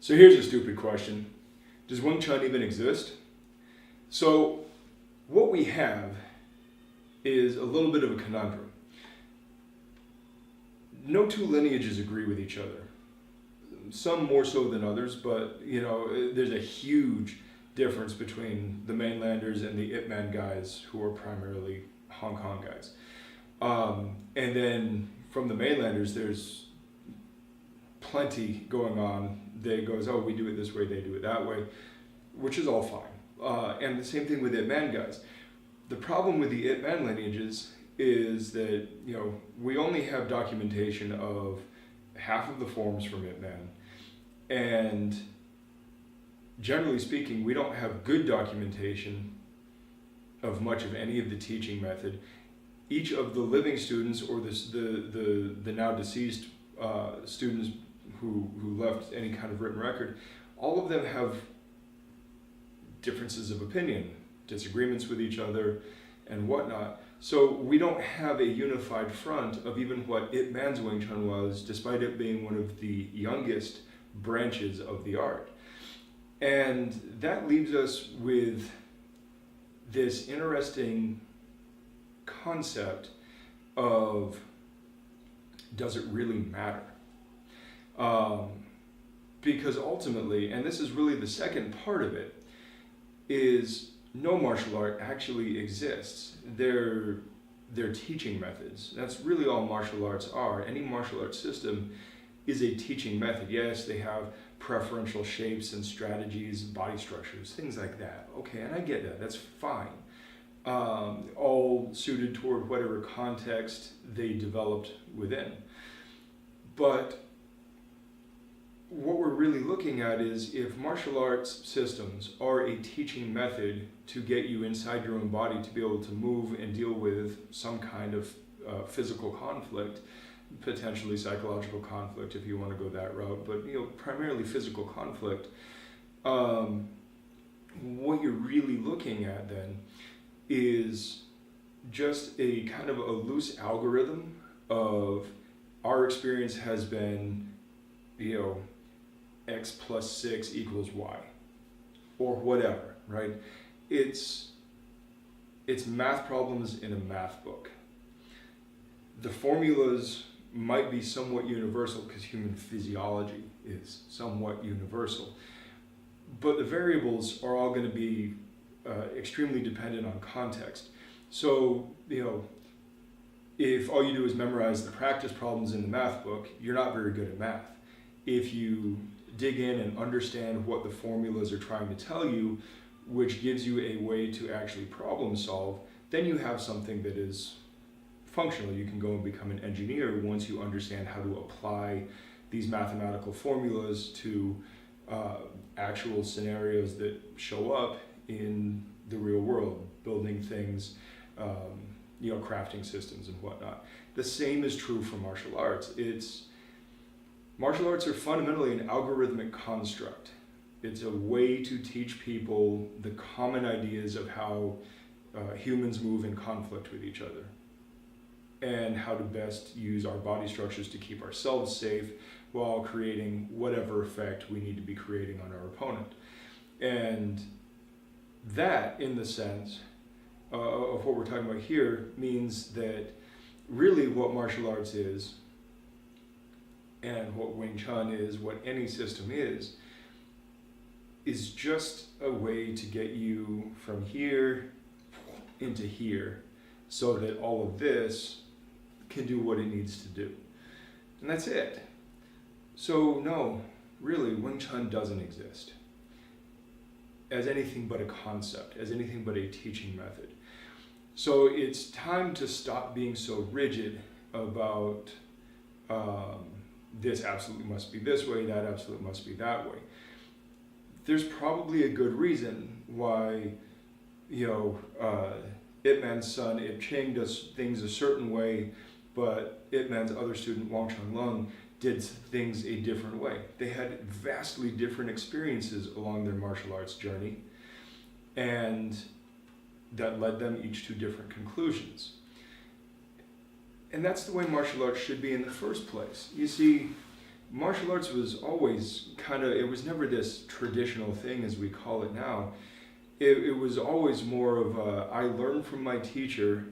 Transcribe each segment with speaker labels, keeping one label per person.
Speaker 1: So here's a stupid question. Does Wing Chun even exist? So what we have is a little bit of a conundrum. No two lineages agree with each other. Some more so than others, but there's a huge difference between the mainlanders and the Ip Man guys, who are primarily Hong Kong guys. And then from the mainlanders, there's plenty going on that goes, oh, we do it this way, they do it that way, which is all fine. And the same thing with Ip Man guys. The problem with the Ip Man lineages is that, we only have documentation of half of the forms from Ip Man. And generally speaking, we don't have good documentation of much of any of the teaching method. Each of the living students, or the now deceased students who left any kind of written record, all of them have differences of opinion, disagreements with each other, and whatnot. So we don't have a unified front of even what Ip Man's Wing Chun was, despite it being one of the youngest branches of the art. And that leaves us with this interesting concept of, does it really matter? Because ultimately, and this is really the second part of it, is no martial art actually exists. They're teaching methods. That's really all martial arts are. Any martial arts system is a teaching method. Yes, they have preferential shapes and strategies, body structures, things like that. Okay, and I get that. That's fine. All suited toward whatever context they developed within. But what we're really looking at is, if martial arts systems are a teaching method to get you inside your own body to be able to move and deal with some kind of physical conflict, potentially psychological conflict if you want to go that route, but primarily physical conflict, what you're really looking at then is just a kind of a loose algorithm of, our experience has been, X plus 6 equals Y, or whatever, right? It's math problems in a math book. The formulas might be somewhat universal because human physiology is somewhat universal, but the variables are all going to be extremely dependent on context. So, if all you do is memorize the practice problems in the math book, you're not very good at math. If you dig in and understand what the formulas are trying to tell you, which gives you a way to actually problem solve, then you have something that is functional. You can go and become an engineer once you understand how to apply these mathematical formulas to actual scenarios that show up in the real world, building things, crafting systems and whatnot. The same is true for martial arts. Martial arts are fundamentally an algorithmic construct. It's a way to teach people the common ideas of how humans move in conflict with each other, and how to best use our body structures to keep ourselves safe while creating whatever effect we need to be creating on our opponent. And that, in the sense of what we're talking about here, means that really what martial arts is, and what Wing Chun is, what any system is just a way to get you from here into here, so that all of this can do what it needs to do. And that's it. So no, really, Wing Chun doesn't exist as anything but a concept, as anything but a teaching method. So it's time to stop being so rigid about this absolutely must be this way, that absolutely must be that way. There's probably a good reason why, Ip Man's son, Ip Ching, does things a certain way, but Ip Man's other student, Wong Chun Lung, did things a different way. They had vastly different experiences along their martial arts journey, and that led them each to different conclusions. And that's the way martial arts should be in the first place. You see, martial arts was always it was never this traditional thing as we call it now. It was always more of I learn from my teacher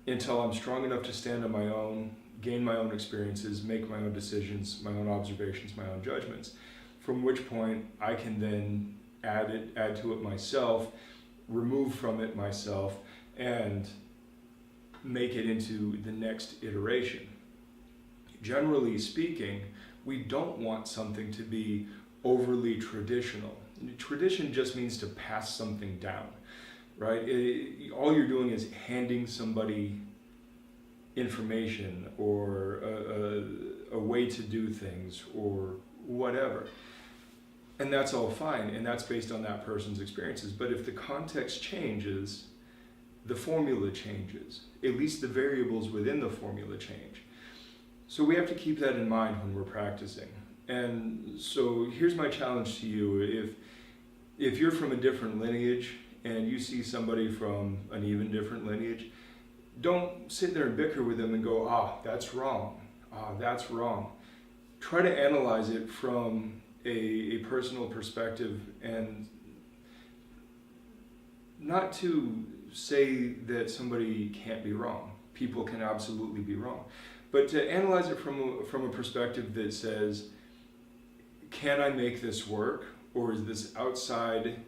Speaker 1: until I'm strong enough to stand on my own, gain my own experiences, make my own decisions, my own observations, my own judgments. From which point I can then add to it myself, remove from it myself, and make it into the next iteration. Generally speaking, we don't want something to be overly traditional. Tradition just means to pass something down, right? All you're doing is handing somebody information or a way to do things or whatever. And that's all fine, and that's based on that person's experiences. But if the context changes, the formula changes. At least the variables within the formula change. So we have to keep that in mind when we're practicing. And so here's my challenge to you. If you're from a different lineage and you see somebody from an even different lineage, don't sit there and bicker with them and go, that's wrong. That's wrong. Try to analyze it from a personal perspective, and not to say that somebody can't be wrong. People can absolutely be wrong. But to analyze it from a perspective that says, can I make this work, or is this outside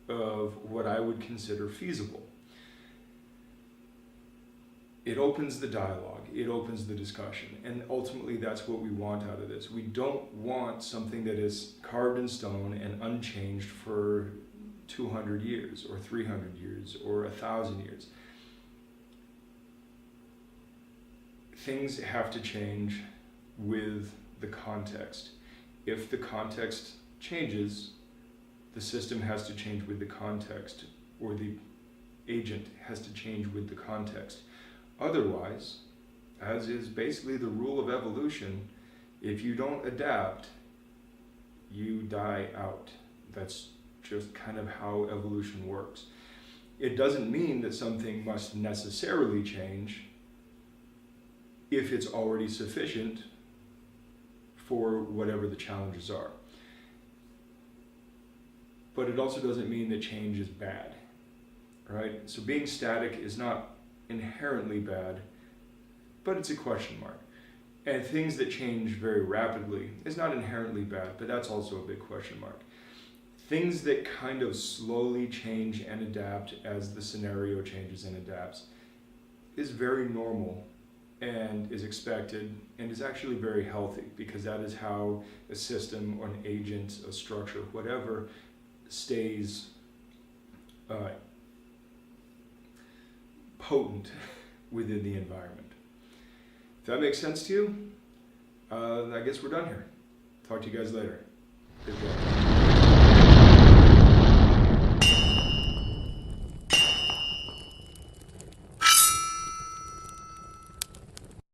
Speaker 1: of what I would consider feasible? It opens the dialogue, it opens the discussion, and ultimately that's what we want out of this. We don't want something that is carved in stone and unchanged for 200 years or 300 years or 1,000 years. Things have to change with the context. If the context changes, the system has to change with the context, or the agent has to change with the context. Otherwise, as is basically the rule of evolution, if you don't adapt, you die out. That's just kind of how evolution works. It doesn't mean that something must necessarily change if it's already sufficient for whatever the challenges are. But it also doesn't mean that change is bad, right? So being static is not inherently bad, but it's a question mark. And things that change very rapidly is not inherently bad, but that's also a big question mark. Things that kind of slowly change and adapt as the scenario changes and adapts is very normal and is expected and is actually very healthy, because that is how a system or an agent, a structure, whatever, stays potent within the environment. If that makes sense to you, I guess we're done here. Talk to you guys later. Good luck.